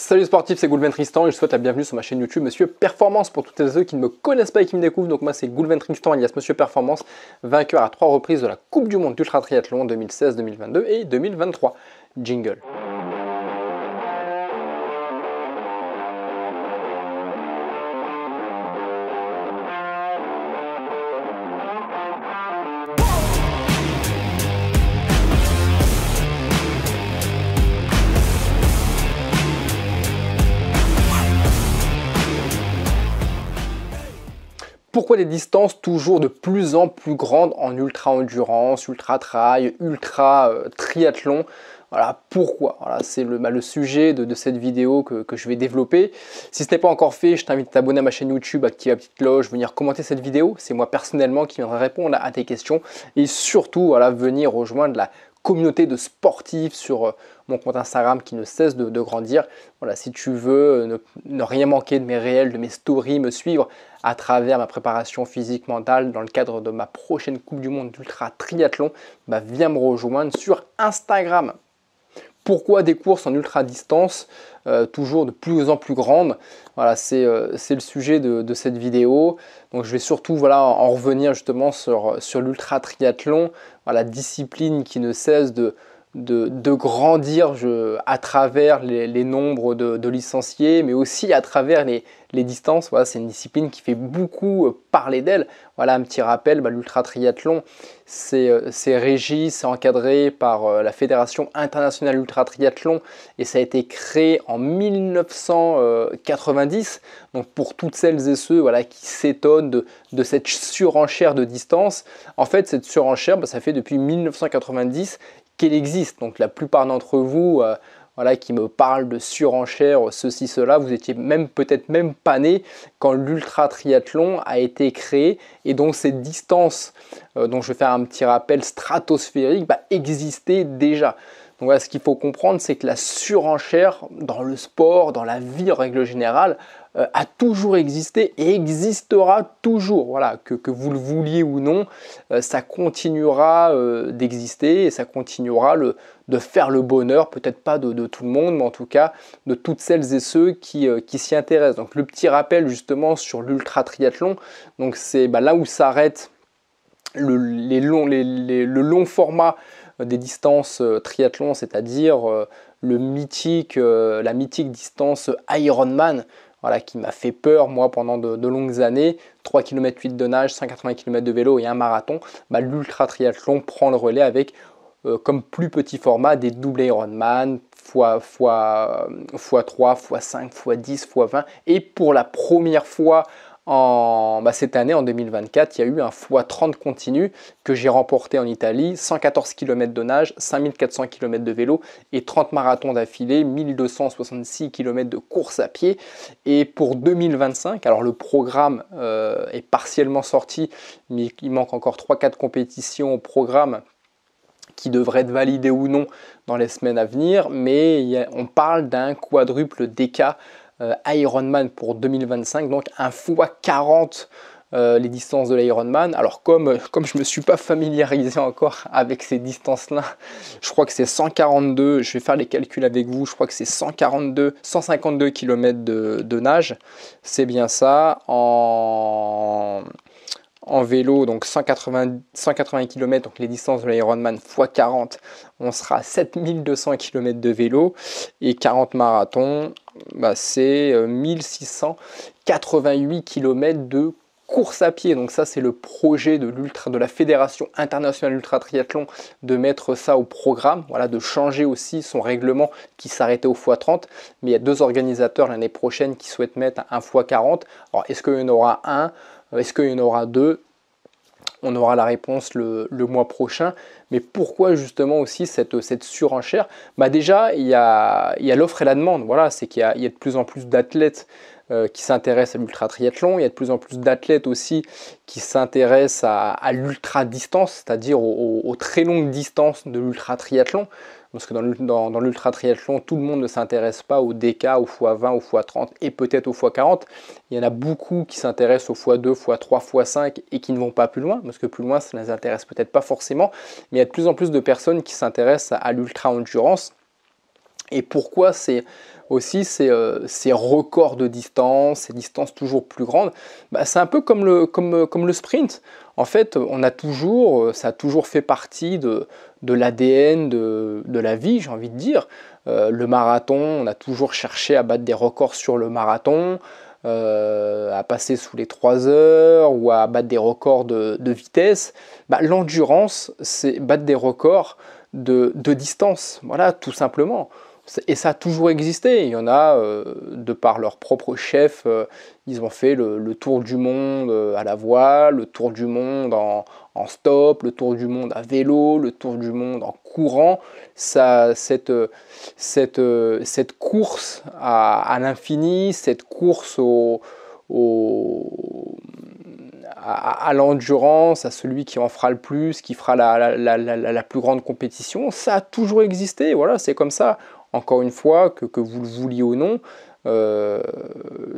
Salut sportif, c'est Goulven Tristan et je souhaite la bienvenue sur ma chaîne YouTube Monsieur Performance pour toutes ceux qui ne me connaissent pas et qui me découvrent. Donc moi c'est Goulven Tristan alias Monsieur Performance, vainqueur à 3 reprises de la Coupe du Monde d'Ultra Triathlon 2016, 2022 et 2023. Jingle. Pourquoi des distances toujours de plus en plus grandes en ultra-endurance, ultra-trail, ultra-triathlon? Voilà, pourquoi? Voilà, c'est le sujet de cette vidéo que je vais développer. Si ce n'est pas encore fait, je t'invite à t'abonner à ma chaîne YouTube, activer la petite cloche, venir commenter cette vidéo. C'est moi personnellement qui viendrai répondre à tes questions. Et surtout, voilà, venir rejoindre la communauté de sportifs sur mon compte Instagram qui ne cesse de grandir. Voilà, si tu veux ne rien manquer de mes réels, de mes stories, me suivre à travers ma préparation physique mentale dans le cadre de ma prochaine Coupe du Monde d'Ultra Triathlon, viens me rejoindre sur Instagram. Pourquoi des courses en ultra distance toujours de plus en plus grandes? Voilà, c'est le sujet de cette vidéo. Donc je vais surtout en revenir justement sur l'ultra triathlon, la discipline qui ne cesse de grandir à travers les nombres de licenciés, mais aussi à travers les distances. Voilà, c'est une discipline qui fait beaucoup parler d'elle. Voilà, un petit rappel, l'ultra triathlon, c'est régi, c'est encadré par la Fédération internationale ultra triathlon et ça a été créé en 1990. Donc pour toutes celles et ceux qui s'étonnent de cette surenchère de distance, en fait cette surenchère, ça fait depuis 1990 qu'elle existe. Donc la plupart d'entre vous qui me parlent de surenchère, ceci, cela, vous étiez peut-être même pas nés quand l'ultra triathlon a été créé et donc cette distance dont je vais faire un petit rappel stratosphérique existait déjà. Donc voilà, ce qu'il faut comprendre, c'est que la surenchère dans le sport, dans la vie en règle générale, a toujours existé et existera toujours. Voilà, que vous le vouliez ou non, ça continuera d'exister et ça continuera de faire le bonheur, peut-être pas de tout le monde, mais en tout cas de toutes celles et ceux qui s'y intéressent. Donc le petit rappel justement sur l'ultra triathlon, donc c'est là où s'arrête le long format des distances triathlon, c'est-à-dire la mythique distance Ironman, qui m'a fait peur moi pendant de longues années, 3 km 8 de nage, 180 km de vélo et un marathon. L'ultra triathlon prend le relais avec comme plus petit format des doubles Ironman, x3, x5, x10, x20 et pour la première fois cette année, en 2024, il y a eu un x30 continu que j'ai remporté en Italie, 114 km de nage, 5400 km de vélo et 30 marathons d'affilée, 1266 km de course à pied. Et pour 2025, alors le programme est partiellement sorti, mais il manque encore 3-4 compétitions au programme qui devraient être validées ou non dans les semaines à venir, mais on parle d'un quadruple DK Ironman pour 2025, donc un x40 les distances de l'Ironman. Alors comme je ne me suis pas familiarisé encore avec ces distances-là, je crois que c'est 142, je vais faire les calculs avec vous, je crois que c'est 152 km de nage, c'est bien ça, en vélo, donc 180 km, donc les distances de l'Ironman x 40, on sera à 7200 km de vélo et 40 marathons, c'est 1688 km de course à pied. Donc ça, c'est le projet de la Fédération internationale ultra triathlon de mettre ça au programme, de changer aussi son règlement qui s'arrêtait au x30. Mais il y a 2 organisateurs l'année prochaine qui souhaitent mettre un x40. Alors, est-ce qu'il y en aura un? Est-ce qu'il y en aura 2? On aura la réponse le mois prochain. Mais pourquoi justement aussi cette surenchère? Déjà, il y a l'offre et la demande. Voilà, c'est qu'il y a de plus en plus d'athlètes qui s'intéressent à l'ultra triathlon. Il y a de plus en plus d'athlètes aussi qui s'intéressent à l'ultra distance, c'est-à-dire aux très longues distances de l'ultra triathlon. Parce que dans l'ultra triathlon, tout le monde ne s'intéresse pas au DK, au x20, au x30 et peut-être au x40. Il y en a beaucoup qui s'intéressent au x2, x3, x5 et qui ne vont pas plus loin, parce que plus loin, ça ne les intéresse peut-être pas forcément. Mais il y a de plus en plus de personnes qui s'intéressent à l'ultra endurance. Et pourquoi c'est aussi ces records de distance, ces distances toujours plus grandes. Bah, c'est un peu comme le sprint. En fait, ça a toujours fait partie de l'ADN de la vie, j'ai envie de dire. Le marathon, on a toujours cherché à battre des records sur le marathon, à passer sous les 3 heures ou à battre des records de vitesse. Bah, l'endurance, c'est battre des records de distance, voilà, tout simplement. Et ça a toujours existé. Il y en a, de par leur propre chef, ils ont fait le tour du monde à la voile, le tour du monde en stop, le tour du monde à vélo, le tour du monde en courant. Cette course à l'infini, cette course à l'endurance, à celui qui en fera le plus, qui fera la plus grande compétition, ça a toujours existé. Voilà, c'est comme ça. Encore une fois, que vous le vouliez ou non,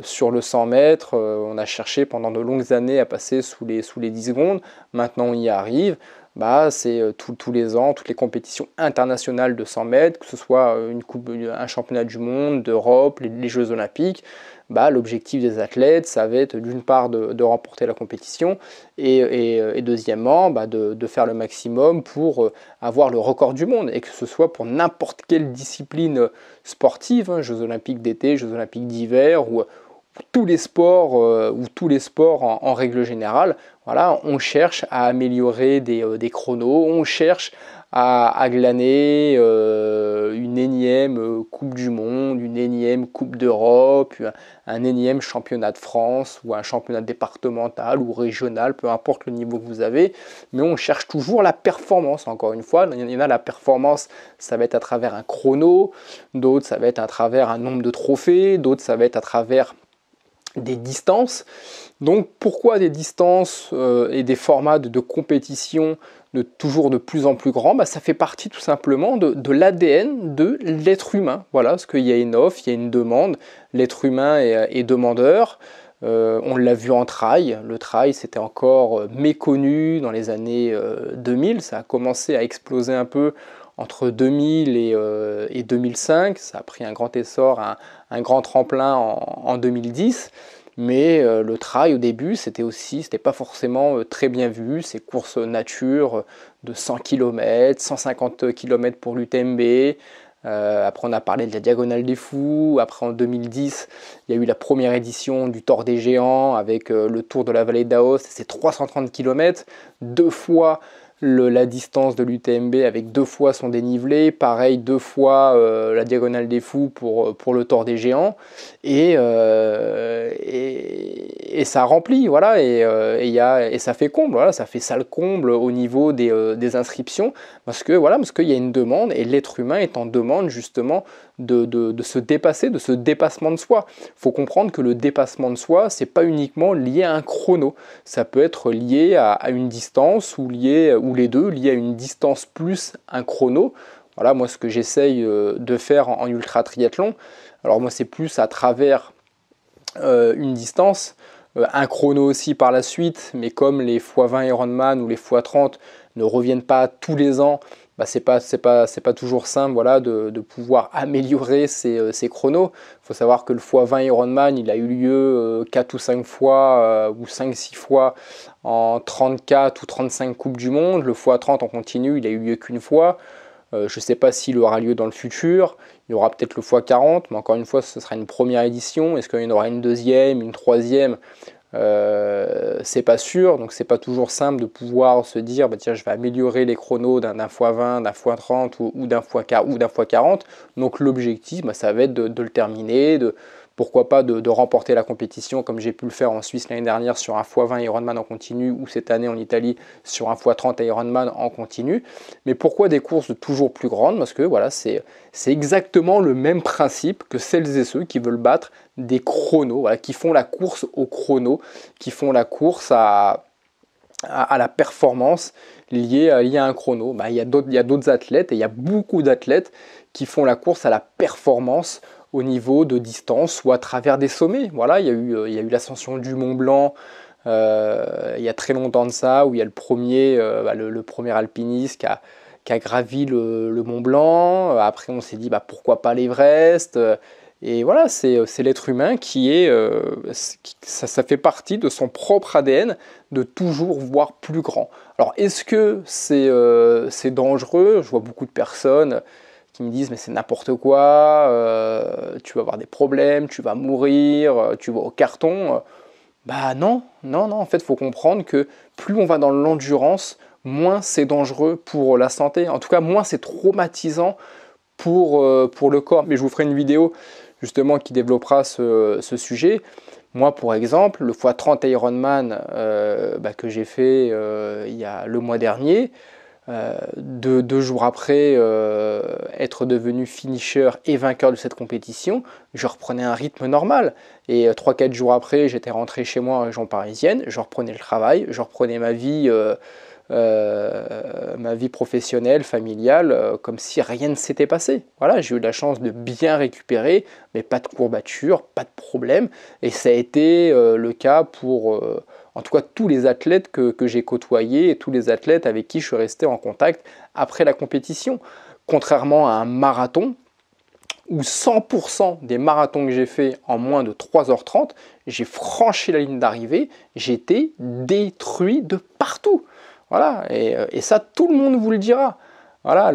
sur le 100 mètres, on a cherché pendant de longues années à passer sous les 10 secondes. Maintenant, on y arrive. Bah, c'est tous les ans, toutes les compétitions internationales de 100 mètres, que ce soit un championnat du monde, d'Europe, les Jeux Olympiques. Bah, l'objectif des athlètes, ça va être d'une part de remporter la compétition et deuxièmement bah, de faire le maximum pour avoir le record du monde et que ce soit pour n'importe quelle discipline sportive, hein, Jeux Olympiques d'été, Jeux Olympiques d'hiver ou tous les sports en règle générale. Voilà, on cherche à améliorer des chronos, on cherche à glaner une énième Coupe du Monde, une énième Coupe d'Europe, un énième championnat de France ou un championnat départemental ou régional, peu importe le niveau que vous avez, mais on cherche toujours la performance. Encore une fois, il y en a la performance, ça va être à travers un chrono, d'autres ça va être à travers un nombre de trophées, d'autres ça va être à travers des distances. Donc pourquoi des distances et des formats de compétition toujours de plus en plus grands? Bah, ça fait partie tout simplement de l'ADN de l'être humain. Voilà, parce qu'il y a une offre, il y a une demande, l'être humain est demandeur. On l'a vu en trail, le trail c'était encore méconnu dans les années 2000, ça a commencé à exploser un peu entre 2000 et 2005, ça a pris un grand essor, un grand tremplin en 2010, mais le trail au début c'était pas forcément très bien vu, ces courses nature de 100 km, 150 km pour l'UTMB. Après on a parlé de la Diagonale des Fous, après en 2010 il y a eu la première édition du Tour des Géants avec le Tour de la Vallée d'Aoste, c'est 330 km, deux fois la distance de l'UTMB avec deux fois son dénivelé, pareil deux fois la Diagonale des Fous pour le Tour des Géants, et ça remplit, voilà, et ça fait comble, voilà, ça fait sale comble au niveau des inscriptions, parce qu'il y a une demande, et l'être humain est en demande justement de se dépasser, de ce dépassement de soi. Il faut comprendre que le dépassement de soi, c'est pas uniquement lié à un chrono, ça peut être lié à une distance ou les deux, lié à une distance plus un chrono. Voilà, moi ce que j'essaye de faire en ultra triathlon, alors moi c'est plus à travers une distance, un chrono aussi par la suite, mais comme les x20 Ironman ou les x30 ne reviennent pas tous les ans, bah, c'est pas toujours simple, voilà, de pouvoir améliorer ces chronos. Il faut savoir que le x20 Ironman, il a eu lieu 4 ou 5 fois ou 5-6 fois en 34 ou 35 Coupes du Monde. Le x30 en continu, il a eu lieu qu'une fois. Je ne sais pas s'il aura lieu dans le futur. Il y aura peut-être le x40, mais encore une fois, ce sera une première édition. Est-ce qu'il y en aura une deuxième, une troisième? C'est pas sûr, donc c'est pas toujours simple de pouvoir se dire bah tiens, je vais améliorer les chronos d'un x20, d'un x30 ou d'un x40. Donc l'objectif, bah, ça va être de le terminer, pourquoi pas de remporter la compétition comme j'ai pu le faire en Suisse l'année dernière sur un x20 Ironman en continu ou cette année en Italie sur un x30 Ironman en continu. Mais pourquoi des courses toujours plus grandes? Parce que voilà, c'est exactement le même principe que celles et ceux qui veulent battre des chronos, voilà, qui font la course au chrono, qui font la course à la performance liée à un chrono. Bah, il y a d'autres athlètes, et il y a beaucoup d'athlètes qui font la course à la performance au niveau de distance ou à travers des sommets. Voilà, il y a eu l'ascension du Mont Blanc il y a très longtemps de ça, où il y a le premier alpiniste qui a gravi le Mont Blanc. Après on s'est dit bah, pourquoi pas l'Everest. Et voilà, c'est l'être humain qui est, ça fait partie de son propre ADN de toujours voir plus grand. Alors est-ce que c'est dangereux? Je vois beaucoup de personnes qui me disent mais c'est n'importe quoi, tu vas avoir des problèmes, tu vas mourir, tu vas au carton. Bah non, non, non, en fait il faut comprendre que plus on va dans l'endurance, moins c'est dangereux pour la santé. En tout cas, moins c'est traumatisant pour le corps. Mais je vous ferai une vidéo justement qui développera ce sujet. Moi, pour exemple, le x30 Ironman que j'ai fait il y a le mois dernier, deux jours après être devenu finisher et vainqueur de cette compétition, je reprenais un rythme normal. Et 3-4 jours après, j'étais rentré chez moi en région parisienne, je reprenais le travail, je reprenais ma vie professionnelle, familiale, comme si rien ne s'était passé. Voilà, j'ai eu la chance de bien récupérer, mais pas de courbatures, pas de problème. Et ça a été le cas pour, en tout cas, tous les athlètes que j'ai côtoyés et tous les athlètes avec qui je suis resté en contact après la compétition. Contrairement à un marathon, où 100% des marathons que j'ai fait en moins de 3h30, j'ai franchi la ligne d'arrivée, j'étais détruit de partout. Voilà, et ça, tout le monde vous le dira. Voilà,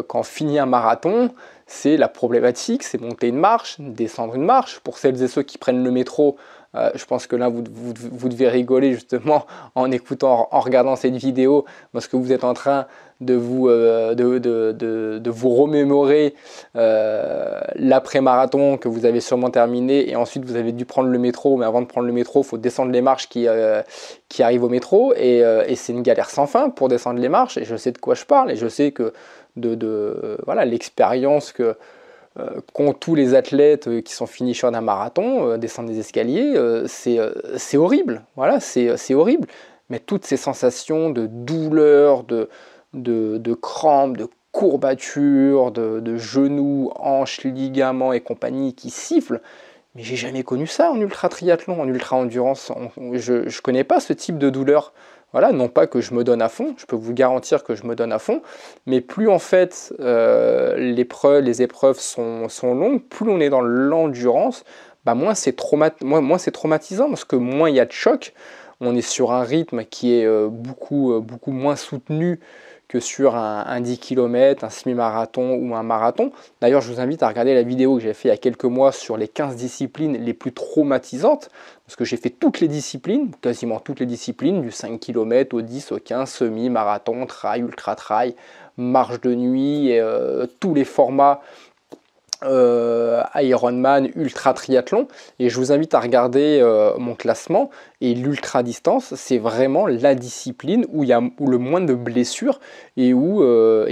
quand on finit un marathon, c'est la problématique, c'est monter une marche, descendre une marche. Pour celles et ceux qui prennent le métro, je pense que là, vous devez rigoler justement en écoutant, en regardant cette vidéo, parce que vous êtes en train de vous remémorer l'après-marathon que vous avez sûrement terminé, et ensuite vous avez dû prendre le métro, mais avant de prendre le métro, il faut descendre les marches qui arrivent au métro, et c'est une galère sans fin pour descendre les marches, et je sais de quoi je parle, et je sais que voilà, l'expérience qu'ont tous les athlètes qui sont finishers d'un marathon, descendre des escaliers, c'est horrible, voilà, c'est horrible, mais toutes ces sensations de douleur, de crampes, de courbatures, de genoux, hanches, ligaments et compagnie qui sifflent. Mais j'ai jamais connu ça en ultra triathlon, en ultra endurance. Je ne connais pas ce type de douleur. Voilà, non pas que je me donne à fond, je peux vous garantir que je me donne à fond, mais plus en fait les épreuves sont longues, plus on est dans l'endurance, bah moins c'est traumatisant parce que moins il y a de choc. On est sur un rythme qui est beaucoup moins soutenu que sur un 10 km, un semi-marathon ou un marathon. D'ailleurs, je vous invite à regarder la vidéo que j'ai fait il y a quelques mois sur les 15 disciplines les plus traumatisantes, parce que j'ai fait toutes les disciplines, quasiment toutes les disciplines, du 5 km au 10, au 15, semi-marathon, trail, ultra-trail, marche de nuit, et, tous les formats Ironman, ultra triathlon, et je vous invite à regarder mon classement. Et l'ultra distance, c'est vraiment la discipline où il y a le moins de blessures et où on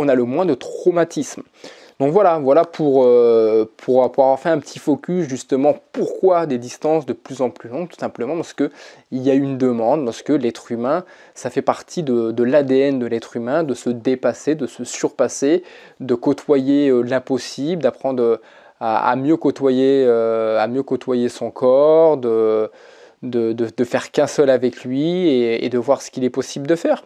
a le moins de traumatisme. Donc voilà pour avoir fait un petit focus justement pourquoi des distances de plus en plus longues, tout simplement parce qu'il y a une demande, parce que l'être humain, ça fait partie de l'ADN de l'être humain, de se dépasser, de se surpasser, de côtoyer l'impossible, d'apprendre à mieux côtoyer son corps, de faire qu'un seul avec lui et de voir ce qu'il est possible de faire.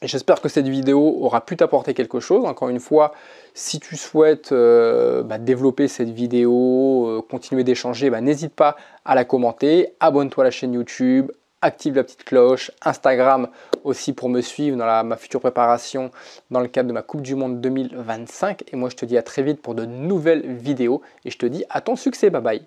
J'espère que cette vidéo aura pu t'apporter quelque chose. Encore une fois, si tu souhaites développer cette vidéo, continuer d'échanger, n'hésite pas à la commenter. Abonne-toi à la chaîne YouTube, active la petite cloche, Instagram aussi pour me suivre dans ma future préparation dans le cadre de ma Coupe du Monde 2025. Et moi, je te dis à très vite pour de nouvelles vidéos et je te dis à ton succès. Bye bye.